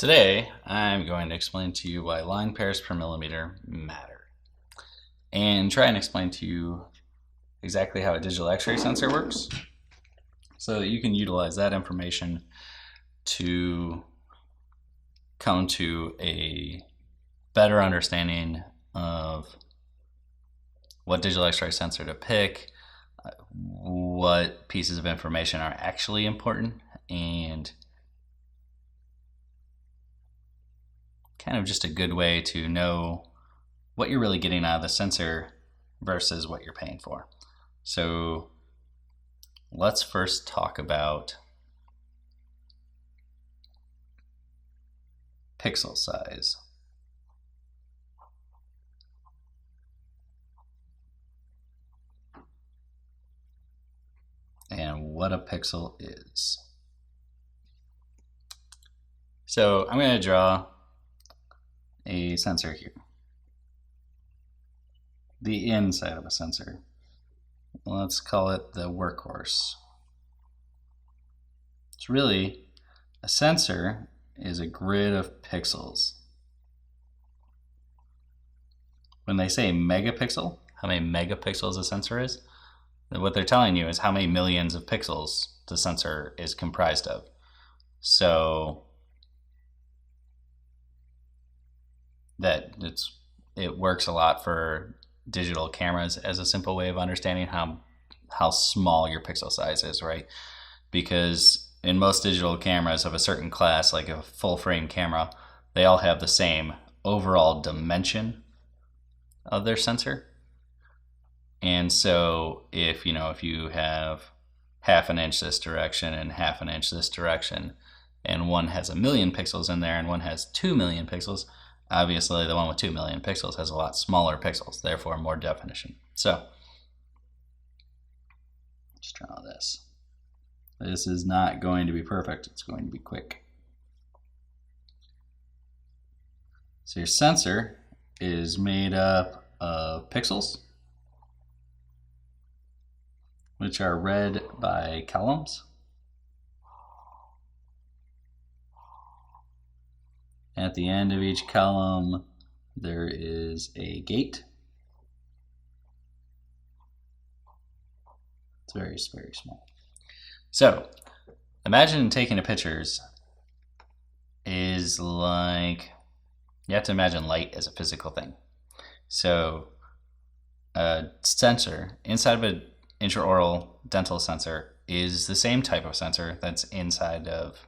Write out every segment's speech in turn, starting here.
Today, I'm going to explain to you why line pairs per millimeter matter and try and explain to you exactly how a digital X-ray sensor works so that you can utilize that information to come to a better understanding of what digital X-ray sensor to pick, what pieces of information are actually important, and kind of just a good way to know what you're really getting out of the sensor versus what you're paying for. So let's first talk about pixel size. And what a pixel is. So I'm going to draw a sensor here. The inside of a sensor. Let's call it the workhorse. It's really, a sensor is a grid of pixels. When they say megapixel, how many megapixels a sensor is, what they're telling you is how many millions of pixels the sensor is comprised of. So it works a lot for digital cameras as a simple way of understanding how small your pixel size is, right? Because in most digital cameras of a certain class, like a full frame camera, they all have the same overall dimension of their sensor. And so if you have half an inch this direction and half an inch this direction, and one has 1,000,000 pixels in there and one has 2,000,000 pixels, obviously the one with 2,000,000 pixels has a lot smaller pixels, therefore more definition. So let's draw this. This is not going to be perfect, it's going to be quick. So your sensor is made up of pixels, which are read by columns. At the end of each column, there is a gate. It's very, very small. So, imagine taking a pictures is like, you have to imagine light as a physical thing. So, a sensor inside of an intraoral dental sensor is the same type of sensor that's inside of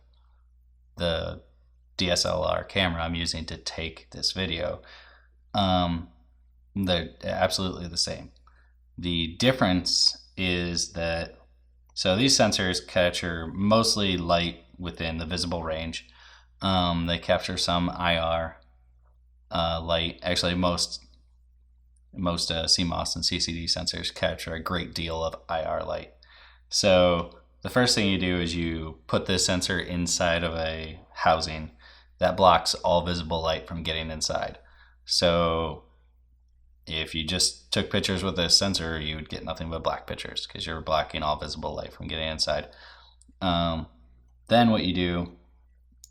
the DSLR camera I'm using to take this video. They're absolutely the same. The difference is that, so these sensors capture mostly light within the visible range. They capture some IR light. Actually, most CMOS and CCD sensors capture a great deal of IR light. So the first thing you do is you put this sensor inside of a housing that blocks all visible light from getting inside. So if you just took pictures with this sensor, you would get nothing but black pictures because you're blocking all visible light from getting inside. Then what you do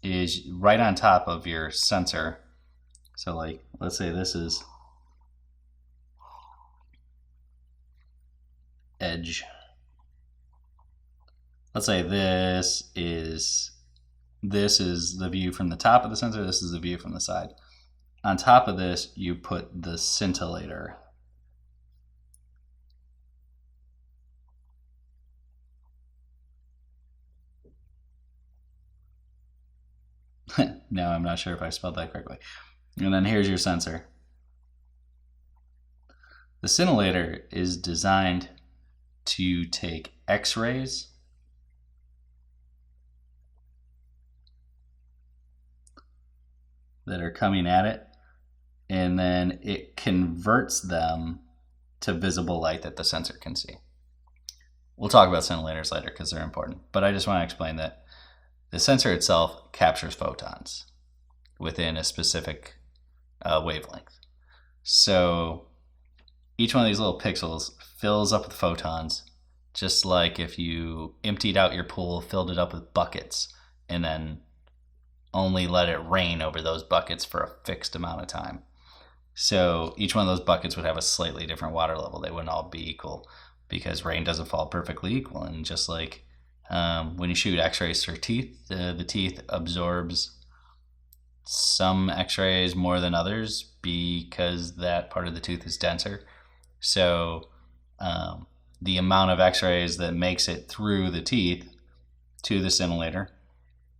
is right on top of your sensor, so like let's say this is edge. Let's say this is the view from the top of the sensor, this is the view from the side. On top of this, you put the scintillator. No, I'm not sure if I spelled that correctly. And then here's your sensor. The scintillator is designed to take X-rays that are coming at it, and then it converts them to visible light that the sensor can see. We'll talk about scintillators later because they're important, but I just want to explain that the sensor itself captures photons within a specific wavelength. So each one of these little pixels fills up with photons, just like if you emptied out your pool, filled it up with buckets, and then only let it rain over those buckets for a fixed amount of time. So each one of those buckets would have a slightly different water level. They wouldn't all be equal because rain doesn't fall perfectly equal. And just like when you shoot x-rays for teeth, the teeth absorbs some x-rays more than others because that part of the tooth is denser. So the amount of x-rays that makes it through the teeth to the scintillator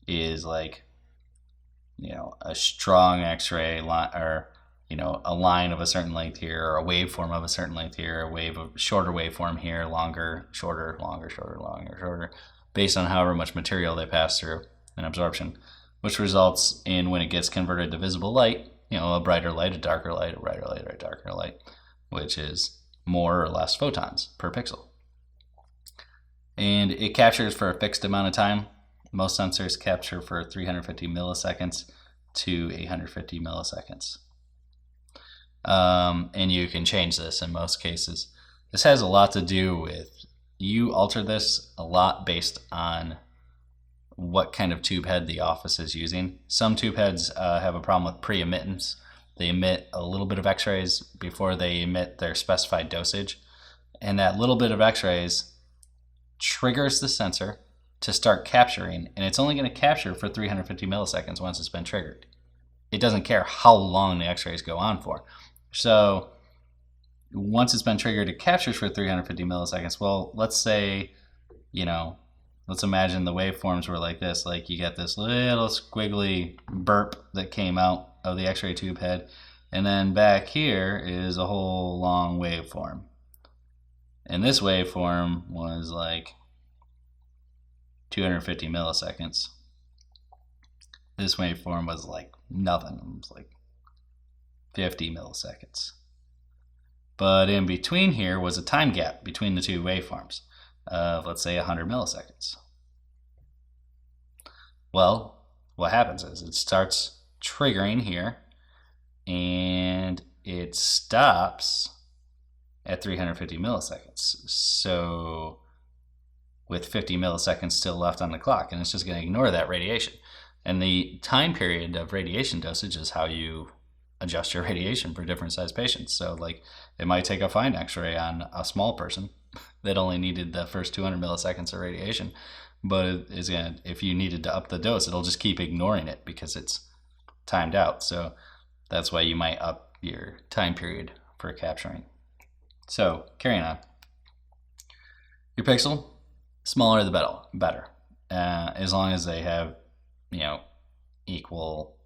is like, a strong x-ray line, or a line of a certain length here, or a waveform of a certain length here, shorter waveform here, longer, shorter, longer, shorter, longer, shorter, based on however much material they pass through in absorption, which results in, when it gets converted to visible light, a brighter light, a darker light, a brighter light, a darker light, which is more or less photons per pixel. And it captures for a fixed amount of time. Most sensors capture for 350 milliseconds to 850 milliseconds. And you can change this in most cases. This has a lot to do with, you alter this a lot based on what kind of tube head the office is using. Some tube heads have a problem with pre-emittance. They emit a little bit of x-rays before they emit their specified dosage. And that little bit of x-rays triggers the sensor to start capturing, and it's only going to capture for 350 milliseconds once it's been triggered. It doesn't care how long the x-rays go on for. So once it's been triggered, it captures for 350 milliseconds. Well, let's say, let's imagine the waveforms were like this. Like you get this little squiggly burp that came out of the x-ray tube head, and then back here is a whole long waveform. And this waveform was like 250 milliseconds. This waveform was like nothing. It was like 50 milliseconds. But in between here was a time gap between the two waveforms of, let's say, 100 milliseconds. Well, what happens is it starts triggering here, and it stops at 350 milliseconds. So with 50 milliseconds still left on the clock, and it's just going to ignore that radiation. And the time period of radiation dosage is how you adjust your radiation for different size patients. So like it might take a fine x-ray on a small person that only needed the first 200 milliseconds of radiation, but if you needed to up the dose, it'll just keep ignoring it because it's timed out. So that's why you might up your time period for capturing. So carrying on, your pixel, smaller the better, as long as they have equal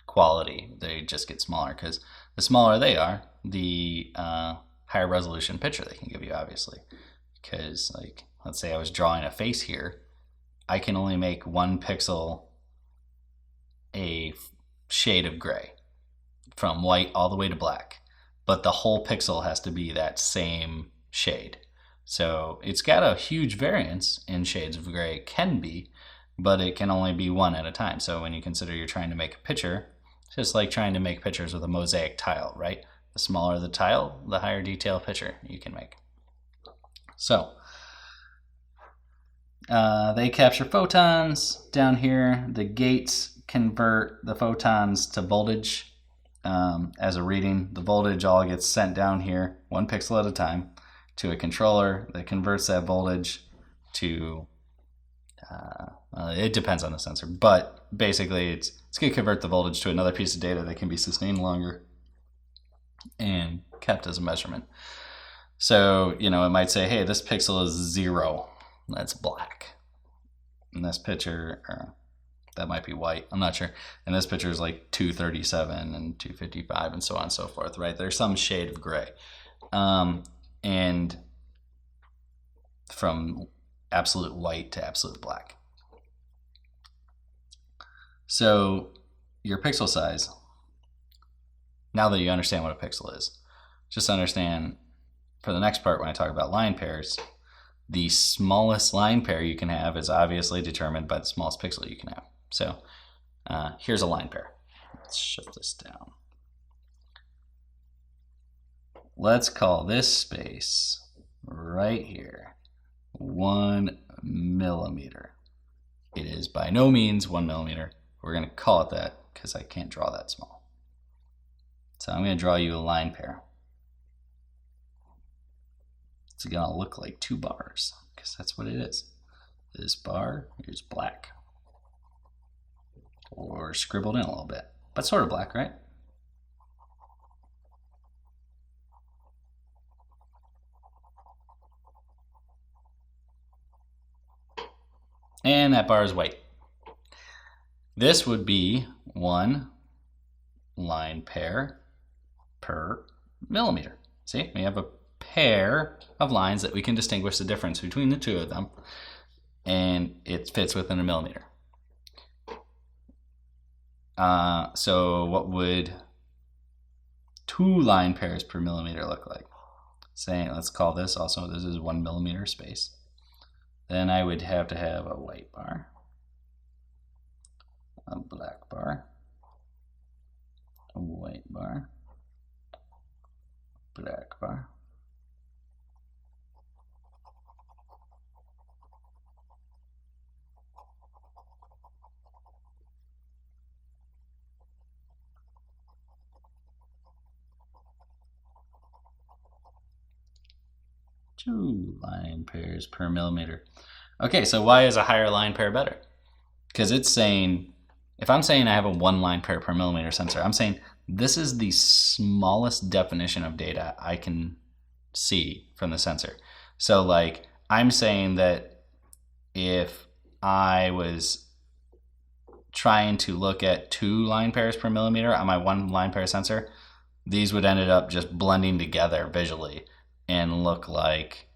quality. They just get smaller, because the smaller they are, the higher resolution picture they can give you, obviously. Because like, let's say I was drawing a face here, I can only make one pixel a shade of gray, from white all the way to black, but the whole pixel has to be that same shade. So it's got a huge variance in shades of gray, it can be, but it can only be one at a time. So when you consider you're trying to make a picture, it's just like trying to make pictures with a mosaic tile, right? The smaller the tile, the higher detail picture you can make. So they capture photons down here. The gates convert the photons to voltage as a reading. The voltage all gets sent down here, one pixel at a time, to a controller that converts that voltage to, it depends on the sensor, but basically it's going to convert the voltage to another piece of data that can be sustained longer and kept as a measurement. So, it might say, hey, this pixel is 0. That's black. And this picture, that might be white, I'm not sure. And this picture is like 237 and 255 and so on and so forth, right? There's some shade of gray. And from absolute white to absolute black. So your pixel size, now that you understand what a pixel is, just understand for the next part when I talk about line pairs, the smallest line pair you can have is obviously determined by the smallest pixel you can have. So here's a line pair. Let's shift this down. Let's call this space right here 1 millimeter. It is by no means 1 millimeter We're going to call it that because I can't draw that small. So I'm going to draw you a line pair. It's going to look like 2 bars because that's what it is. This bar is black, or scribbled in a little bit, but sort of black, right? And that bar is white. This would be 1 line pair per millimeter. See, we have a pair of lines that we can distinguish the difference between the 2 of them, and it fits within a millimeter. So what would 2 line pairs per millimeter look like? Saying, let's call this also, this is 1 millimeter space. Then I would have to have a white bar, a black bar, a white bar, black bar, two line pairs per millimeter. Okay, so why is a higher line pair better? Because it's saying, if I'm saying I have a 1 line pair per millimeter sensor, I'm saying this is the smallest definition of data I can see from the sensor. So like, I'm saying that if I was trying to look at 2 line pairs per millimeter on my 1 line pair sensor, these would end up just blending together visually and look like,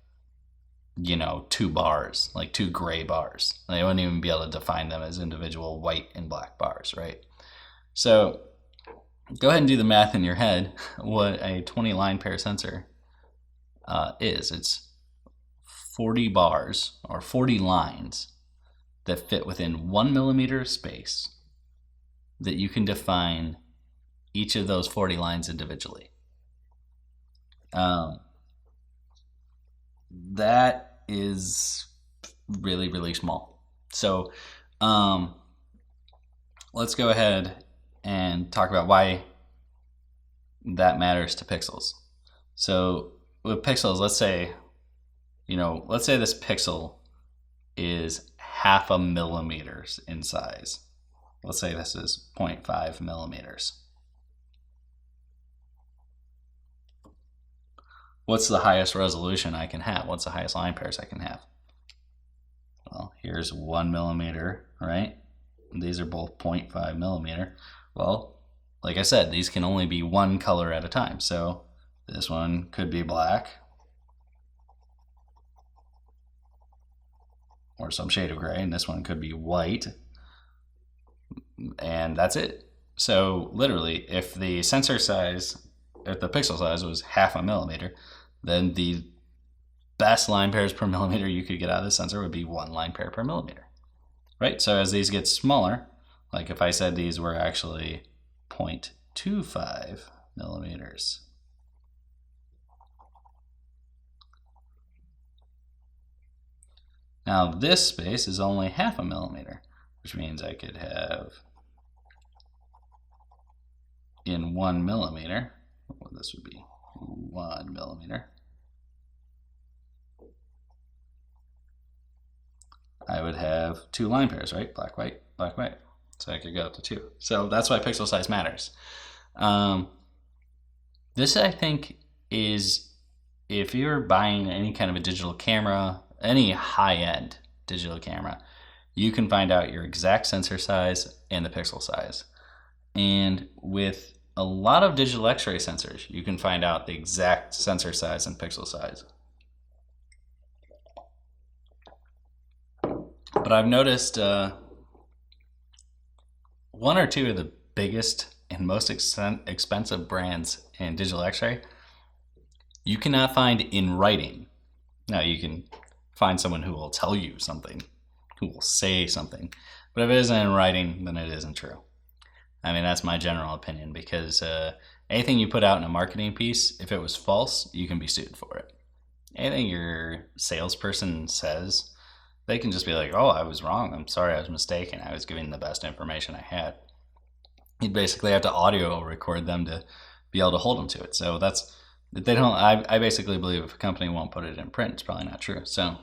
you know, 2 bars, like 2 gray bars. They wouldn't even be able to define them as individual white and black bars, right? So go ahead and do the math in your head what a 20 line pair sensor is. It's 40 bars or 40 lines that fit within 1 millimeter space that you can define each of those 40 lines individually. That is really, really small. So let's go ahead and talk about why that matters to pixels. So with pixels, let's say this pixel is 0.5 millimeters in size. Let's say this is 0.5 millimeters. What's the highest resolution I can have? What's the highest line pairs I can have? Well, here's 1 millimeter, right? These are both 0.5 millimeter. Well, like I said, these can only be 1 color at a time. So this one could be black or some shade of gray, and this one could be white, and that's it. So literally, if the sensor size, if the pixel size was 0.5 millimeter, then the best line pairs per millimeter you could get out of the sensor would be 1 line pair per millimeter, right? So as these get smaller, like if I said these were actually 0.25 millimeters, now this space is only 0.5 millimeter, which means I could have in 1 millimeter, well, this would be 1 millimeter, I would have 2 line pairs, right? Black, white, black, white. So I could go up to 2. So that's why pixel size matters. This, I think, is if you're buying any kind of a digital camera, any high-end digital camera, you can find out your exact sensor size and the pixel size. And with a lot of digital X-ray sensors, you can find out the exact sensor size and pixel size. But I've noticed 1 or 2 of the biggest and most expensive brands in digital X-ray, you cannot find in writing. Now you can find someone who will tell you something, who will say something, but if it isn't in writing, then it isn't true. I mean, that's my general opinion, because anything you put out in a marketing piece, if it was false, you can be sued for it. Anything your salesperson says They can just be like, "Oh, I was wrong. I'm sorry, I was mistaken. I was giving the best information I had." You'd basically have to audio record them to be able to hold them to it. So that's they don't. I basically believe if a company won't put it in print, it's probably not true. So,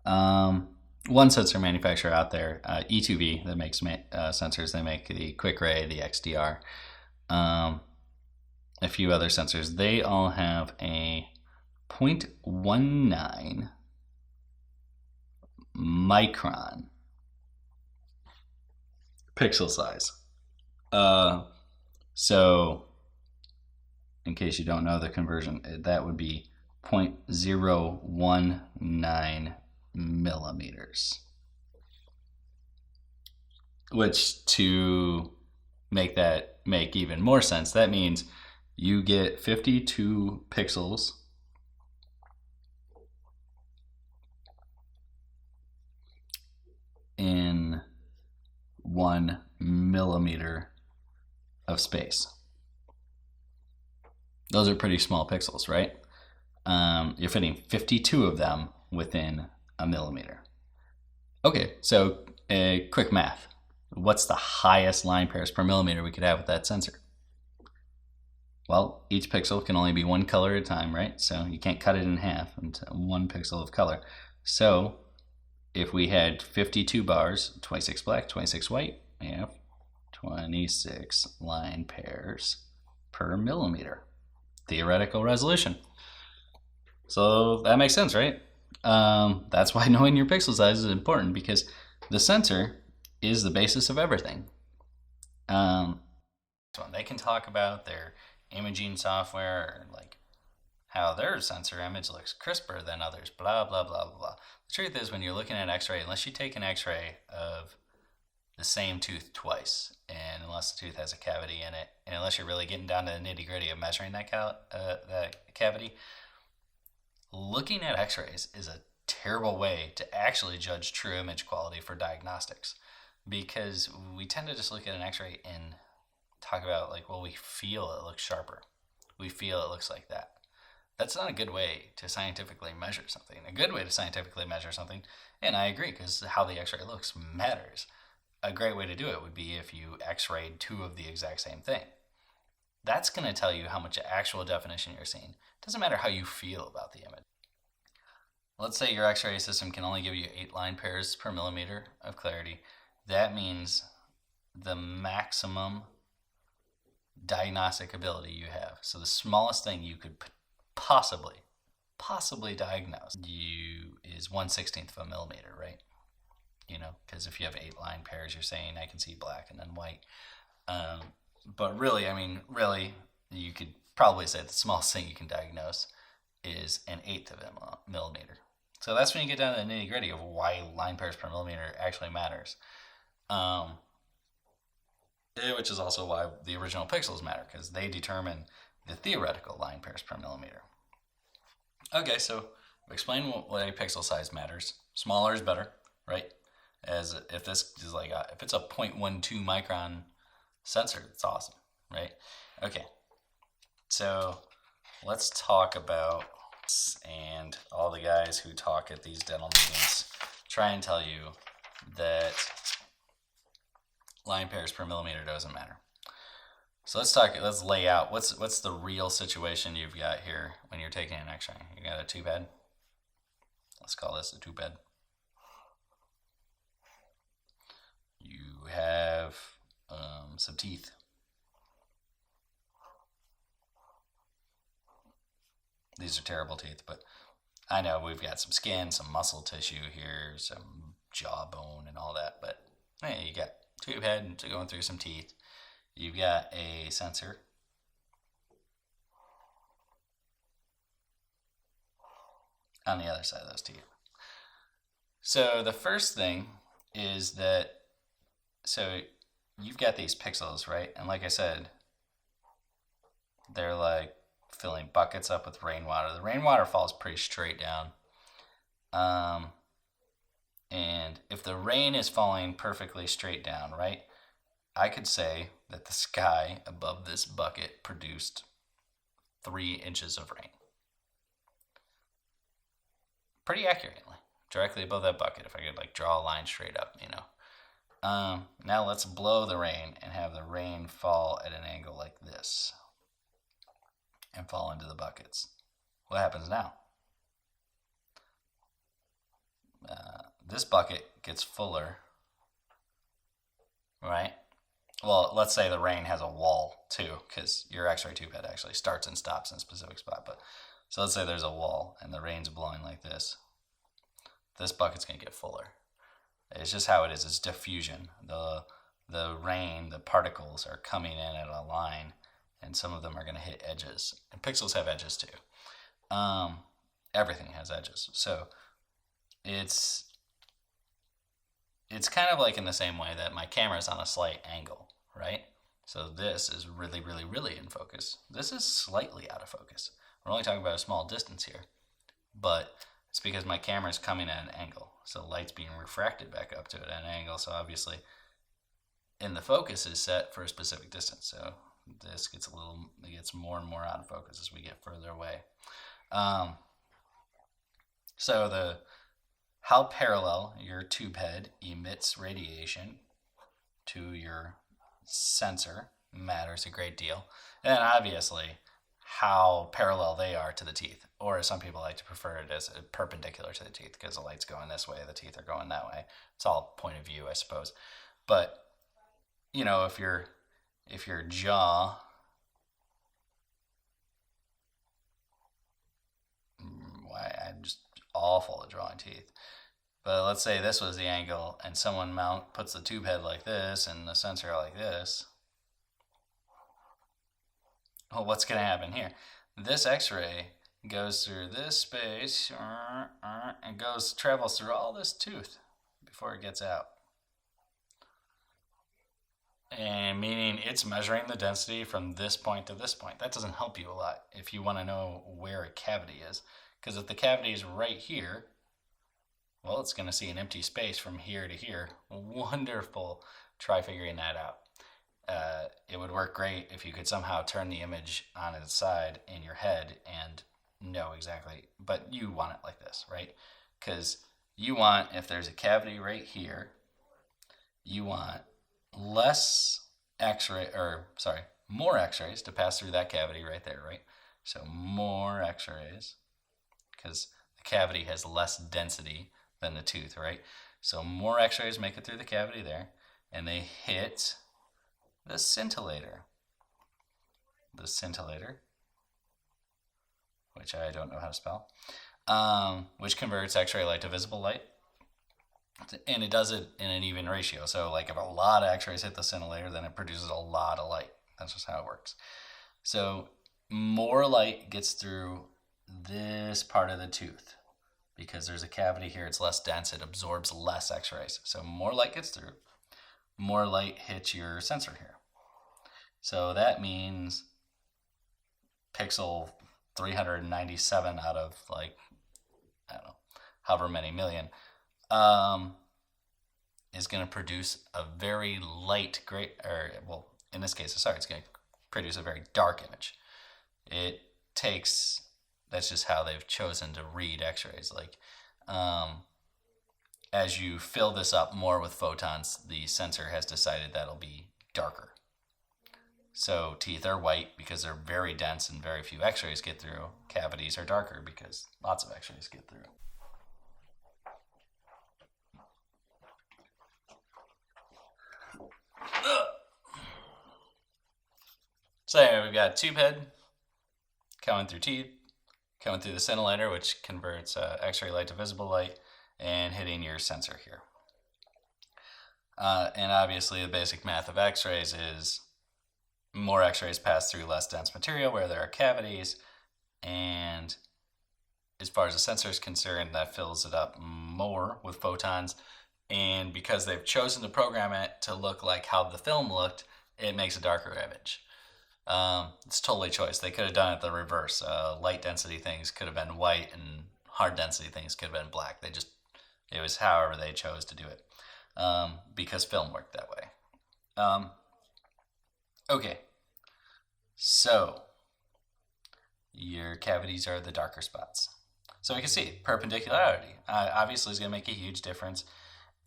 one sensor manufacturer out there, E2V, that makes sensors. They make the QuickRay, the XDR, a few other sensors. They all have a 0.19 micron pixel size. So, in case you don't know the conversion, that would be 0.019 millimeters. Which, to make that make even more sense, that means you get 52 pixels in 1 millimeter of space. Those are pretty small pixels, right? You're fitting 52 of them within a millimeter. Okay, so quick math. What's the highest line pairs per millimeter we could have with that sensor? Well, each pixel can only be one color at a time, right? So you can't cut it in half into one pixel of color. So if we had 52 bars, 26 black, 26 white, we have 26 line pairs per millimeter. Theoretical resolution. So that makes sense, right? That's why knowing your pixel size is important, because the sensor is the basis of everything. So they can talk about their imaging software, or like how their sensor image looks crisper than others, blah, blah, blah, blah, blah. The truth is, when you're looking at x-ray, unless you take an x-ray of the same tooth twice, and unless the tooth has a cavity in it, and unless you're really getting down to the nitty-gritty of measuring that cavity, looking at x-rays is a terrible way to actually judge true image quality for diagnostics, because we tend to just look at an x-ray and talk about, like, well, we feel it looks sharper. We feel it looks like that. That's not a good way to scientifically measure something. A good way to scientifically measure something, and I agree, because how the x-ray looks matters. A great way to do it would be if you x-rayed two of the exact same thing. That's going to tell you how much actual definition you're seeing. It doesn't matter how you feel about the image. Let's say your x-ray system can only give you 8 line pairs per millimeter of clarity. That means the maximum diagnostic ability you have. So the smallest thing you could possibly diagnose is 1/16 of a millimeter, right? You know, because if you have 8 line pairs, you're saying I can see black and then white. But really, you could probably say the smallest thing you can diagnose is 1/8 of a millimeter. So that's when you get down to the nitty gritty of why line pairs per millimeter actually matters. Which is also why the original pixels matter, because they determine the theoretical line pairs per millimeter. Okay, so explain why pixel size matters. Smaller is better, right? As if this is like if it's a 0.12 micron sensor, it's awesome, right? Okay, so let's talk about, and all the guys who talk at these dental meetings try and tell you that line pairs per millimeter doesn't matter. So let's lay out what's the real situation you've got here when you're taking an x-ray. You got a tooth bed. Let's call this a tooth bed. You have some teeth. These are terrible teeth, but I know we've got some skin, some muscle tissue here, some jawbone and all that, but hey, you got tube head going through some teeth. You've got a sensor. On the other side of those teeth. So the first thing is that, so you've got these pixels, right? And like I said, they're like filling buckets up with rainwater. The rainwater falls pretty straight down. And if the rain is falling perfectly straight down, right, I could say that the sky above this bucket produced 3 inches of rain. Pretty accurately. directly above that bucket. If I could like draw a line straight up, Now let's blow the rain and have the rain fall at an angle like this and fall into the buckets. What happens now? This bucket gets fuller, right? Well, let's say the rain has a wall too, because your X-ray tube head actually starts and stops in a specific spot. But so let's say there's a wall and the rain's blowing like this. This bucket's gonna get fuller. It's just how it is. It's diffusion. The rain, the particles are coming in at a line, and some of them are gonna hit edges. And pixels have edges too. Everything has edges. So it's kind of like in the same way that my camera is on a slight angle, right? So this is really, really, really in focus. This is slightly out of focus. We're only talking about a small distance here, but it's because my camera is coming at an angle. So light's being refracted back up to it at an angle. So obviously, in the focus is set for a specific distance. So this gets it gets more and more out of focus as we get further away. So how parallel your tube head emits radiation to your sensor matters a great deal. And obviously, how parallel they are to the teeth, or as some people like to prefer it as perpendicular to the teeth, because the light's going this way, the teeth are going that way. It's all point of view, I suppose. But if your jaw I'm just awful at drawing teeth. But let's say this was the angle and someone puts the tube head like this and the sensor like this. Well, what's going to happen here? This X-ray goes through this space and travels through all this tooth before it gets out. And meaning it's measuring the density from this point to this point. That doesn't help you a lot if you want to know where a cavity is. Because if the cavity is right here, well, it's going to see an empty space from here to here. Wonderful. Try figuring that out. It would work great if you could somehow turn the image on its side in your head and know exactly. But you want it like this, right? Because you want, if there's a cavity right here, you want more X-rays to pass through that cavity right there, right? So more X-rays, because the cavity has less density than the tooth, right? So more X-rays make it through the cavity there, and they hit the scintillator. The scintillator, which I don't know how to spell, which converts X-ray light to visible light. And it does it in an even ratio. So like if a lot of X-rays hit the scintillator, then it produces a lot of light. That's just how it works. So more light gets through this part of the tooth. Because there's a cavity here, it's less dense, it absorbs less X-rays. So more light gets through, more light hits your sensor here. So that means pixel 397 out of however many million, is going to produce a very light, in this case, it's going to produce a very dark image. That's just how they've chosen to read X-rays. As you fill this up more with photons, the sensor has decided that'll be darker. So teeth are white because they're very dense and very few X-rays get through. Cavities are darker because lots of X-rays get through. So we've got tube head coming through teeth, coming through the scintillator, which converts X-ray light to visible light, and hitting your sensor here. And obviously the basic math of X-rays is more X-rays pass through less dense material where there are cavities, and as far as the sensor is concerned, that fills it up more with photons. And because they've chosen to program it to look like how the film looked, it makes a darker image. It's totally choice. They could have done it the reverse. Light density things could have been white and hard density things could have been black. It was however they chose to do it, because film worked that way. Okay, so your cavities are the darker spots. So we can see perpendicularity obviously is going to make a huge difference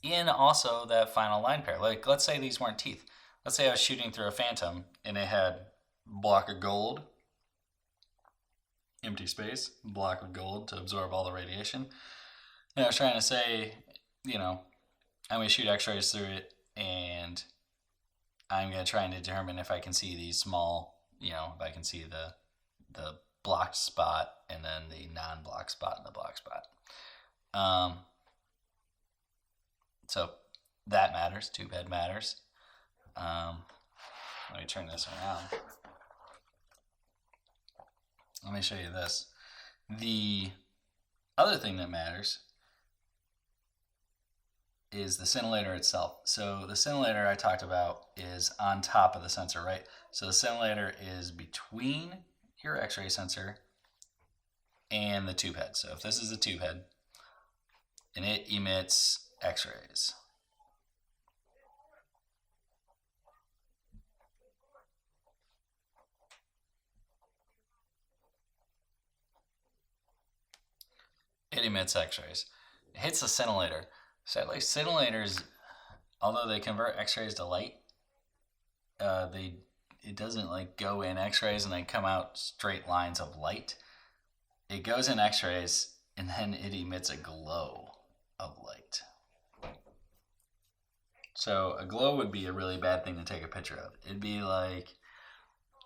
in also that final line pair. Like, let's say these weren't teeth. Let's say I was shooting through a Phantom and it had block of gold, empty space, block of gold to absorb all the radiation. And I was trying to say, you know, I'm going to shoot x-rays through it, and I'm going to try and determine if I can see these small, you know, if I can see the blocked spot and then the non-blocked spot and the block spot. So that matters. Tube head matters. Let me turn this around. Let me show you this. The other thing that matters is the scintillator itself. So the scintillator I talked about is on top of the sensor, right? So the scintillator is between your x-ray sensor and the tube head. So if this is a tube head and it emits x-rays, it emits x-rays. It hits the scintillator. Sadly, scintillators, although they convert x-rays to light, it doesn't like go in x-rays and then come out straight lines of light. It goes in x-rays and then it emits a glow of light. So a glow would be a really bad thing to take a picture of. It'd be like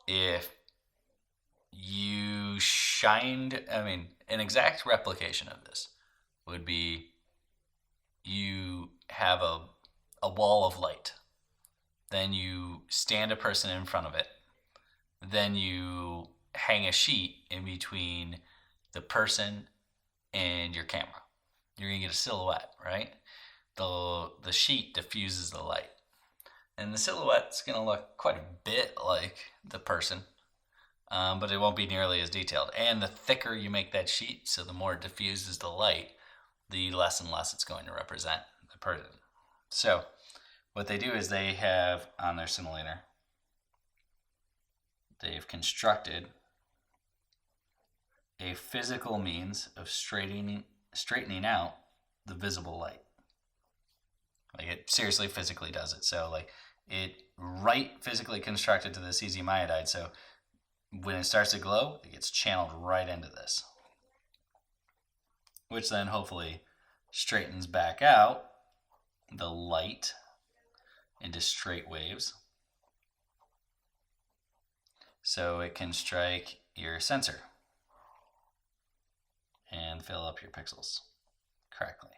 if you shined, an exact replication of this would be you have a wall of light. Then you stand a person in front of it. Then you hang a sheet in between the person and your camera. You're going to get a silhouette, right? The sheet diffuses the light. And the silhouette's going to look quite a bit like the person, but it won't be nearly as detailed. And the thicker you make that sheet, so the more it diffuses the light, the less and less it's going to represent the person. So what they do is they have on their scintillator, they've constructed a physical means of straightening out the visible light. Like, it seriously physically does it. So like it physically constructed to the cesium iodide. So when it starts to glow, it gets channeled right into this, which then hopefully straightens back out the light into straight waves so it can strike your sensor and fill up your pixels correctly.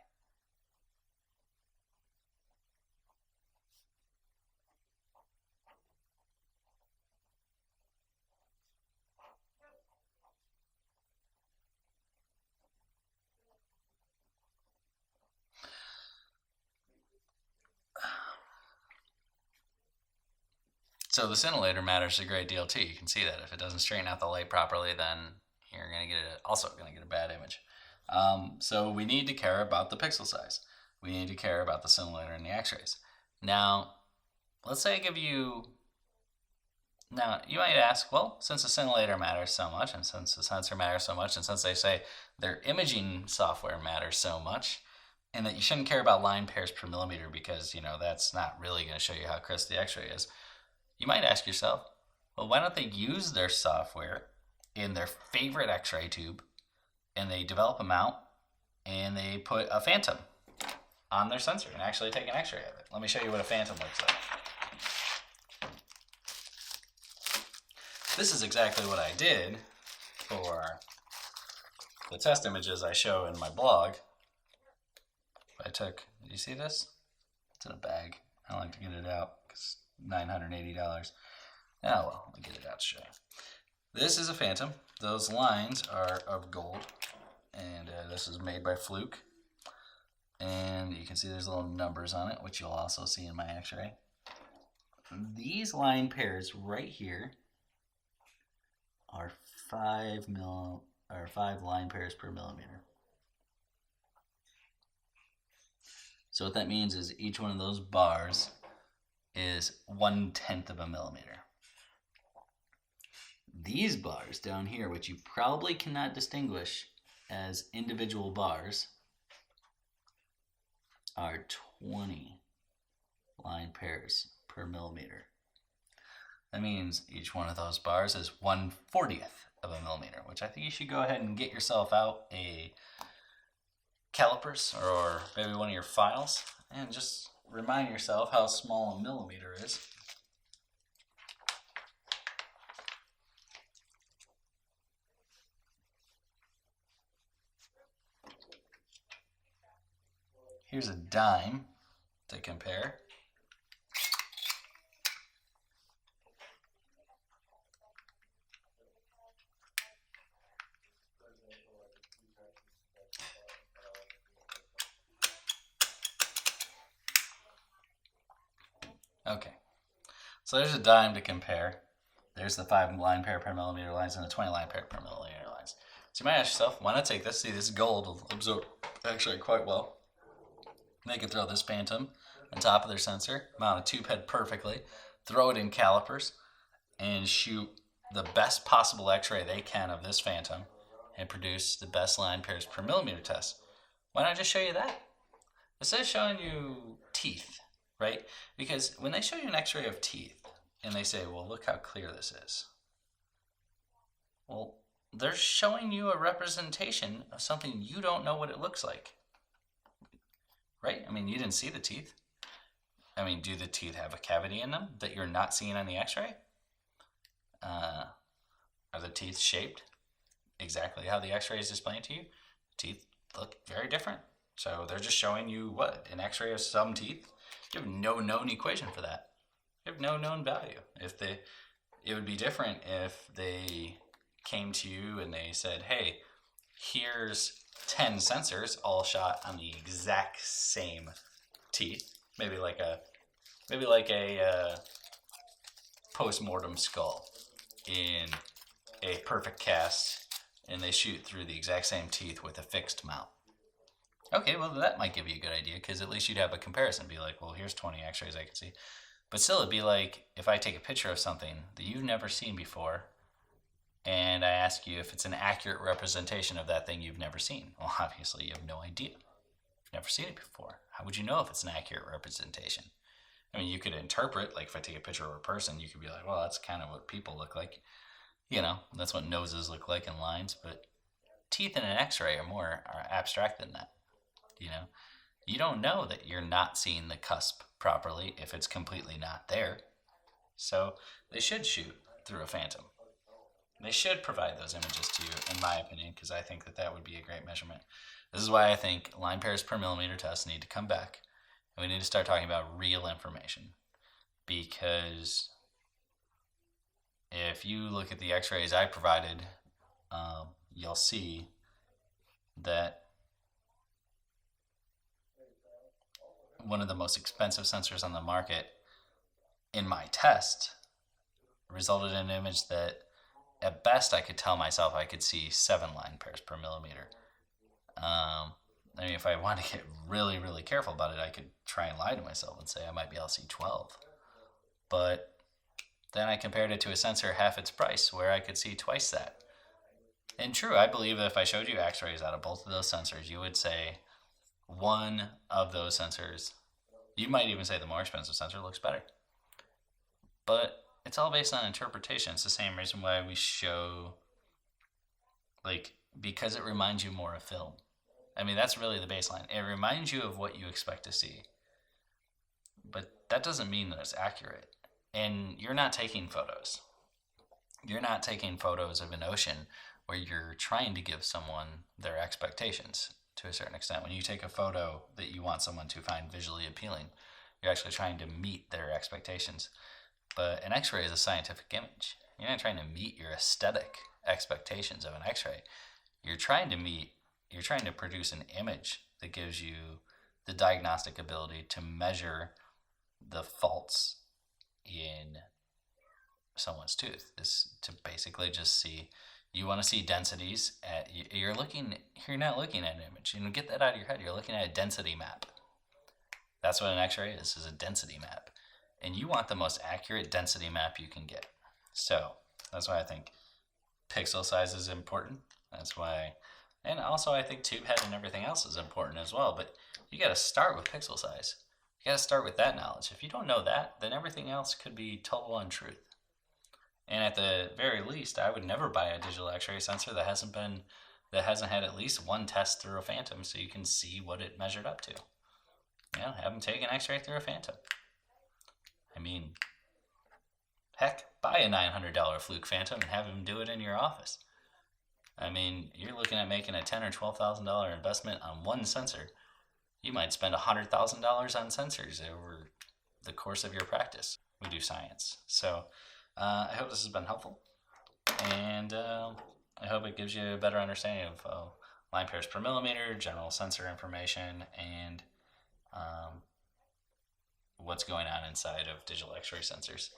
So the scintillator matters a great deal too. You can see that if it doesn't straighten out the light properly, then you're also going to get a bad image. So we need to care about the pixel size. We need to care about the scintillator and the x-rays. Now, let's say I give you... Now, you might ask, well, since the scintillator matters so much, and since the sensor matters so much, and since they say their imaging software matters so much, and that you shouldn't care about line pairs per millimeter because, that's not really going to show you how crisp the x-ray is, you might ask yourself, well, why don't they use their software in their favorite x-ray tube, and they develop a mount, and they put a Phantom on their sensor and actually take an x-ray of it. Let me show you what a Phantom looks like. This is exactly what I did for the test images I show in my blog. Did you see this? It's in a bag. I like to get it out because $980. Oh well, I'll get it out to show you. This is a Phantom. Those lines are of gold, and this is made by Fluke. And you can see there's little numbers on it, which you'll also see in my x-ray. These line pairs right here are 5 line pairs per millimeter. So what that means is each one of those bars is 1/10 of a millimeter. These bars down here, which you probably cannot distinguish as individual bars are 20 line pairs per millimeter. That means each one of those bars is 1/40th of a millimeter, which I think you should go ahead and get yourself out a calipers or maybe one of your files and just remind yourself how small a millimeter is. Here's a dime to compare. Okay, so there's a dime to compare. There's the 5 line pair per millimeter lines and the 20 line pair per millimeter lines. So you might ask yourself, why not take this? See, this gold will absorb actually quite well. They can throw this phantom on top of their sensor, mount a tube head perfectly, throw it in calipers, and shoot the best possible x-ray they can of this phantom and produce the best line pairs per millimeter test. Why not just show you that? Instead of showing you teeth, right? Because when they show you an x-ray of teeth and they say, well, look how clear this is. Well, they're showing you a representation of something you don't know what it looks like. Right? I mean, you didn't see the teeth. I mean, do the teeth have a cavity in them that you're not seeing on the x-ray? Are the teeth shaped exactly how the x-ray is displaying to you? Teeth look very different. So they're just showing you what? An x-ray of some teeth? You have no known equation for that. You have no known value. It would be different if they came to you and they said, hey, here's 10 sensors all shot on the exact same teeth. Maybe like a post-mortem skull in a perfect cast, and they shoot through the exact same teeth with a fixed mount. Okay, well, that might give you a good idea, because at least you'd have a comparison. Be like, well, here's 20 x-rays I can see. But still, it'd be like if I take a picture of something that you've never seen before, and I ask you if it's an accurate representation of that thing you've never seen. Well, obviously, you have no idea. You've never seen it before. How would you know if it's an accurate representation? I mean, you could interpret, like if I take a picture of a person, you could be like, well, that's kind of what people look like. You know, that's what noses look like in lines. But teeth in an x-ray are abstract than that. You know, you don't know that you're not seeing the cusp properly if it's completely not there. So they should shoot through a phantom. They should provide those images to you, in my opinion, because I think that would be a great measurement. This is why I think line pairs per millimeter tests need to come back. And we need to start talking about real information. Because if you look at the x-rays I provided, you'll see that one of the most expensive sensors on the market in my test resulted in an image that at best I could tell myself I could see 7 line pairs per millimeter. I mean, if I want to get really, really careful about it, I could try and lie to myself and say I might be able to see 12. But then I compared it to a sensor half its price where I could see twice that. And true, I believe that if I showed you x-rays out of both of those sensors, you would say one of those sensors, you might even say the more expensive sensor looks better. But it's all based on interpretation. It's the same reason why we show, like, because it reminds you more of film. I mean, that's really the baseline. It reminds you of what you expect to see. But that doesn't mean that it's accurate. And you're not taking photos. You're not taking photos of an ocean where you're trying to give someone their expectations to a certain extent. When you take a photo that you want someone to find visually appealing, you're actually trying to meet their expectations. But an x-ray is a scientific image. You're not trying to meet your aesthetic expectations of an x-ray. You're trying to produce an image that gives you the diagnostic ability to measure the faults in someone's tooth. Is to basically just see, you want to see densities you're not looking at an image. You know, get that out of your head. You're looking at a density map. That's what an x-ray is a density map. And you want the most accurate density map you can get. So that's why I think pixel size is important. That's why And also, I think tube head and everything else is important as well. But you got to start with pixel size. You got to start with that knowledge. If you don't know that, then everything else could be total untruth. And at the very least, I would never buy a digital X-ray sensor that hasn't had at least one test through a Phantom, so you can see what it measured up to. Have them take an X-ray through a Phantom. I mean, heck, buy a $900 Fluke Phantom and have him do it in your office. I mean, you're looking at making a $10,000 or $12,000 investment on one sensor. You might spend $100,000 on sensors over the course of your practice. We do science. So I hope this has been helpful. And I hope it gives you a better understanding of line pairs per millimeter, general sensor information, and what's going on inside of digital X-ray sensors.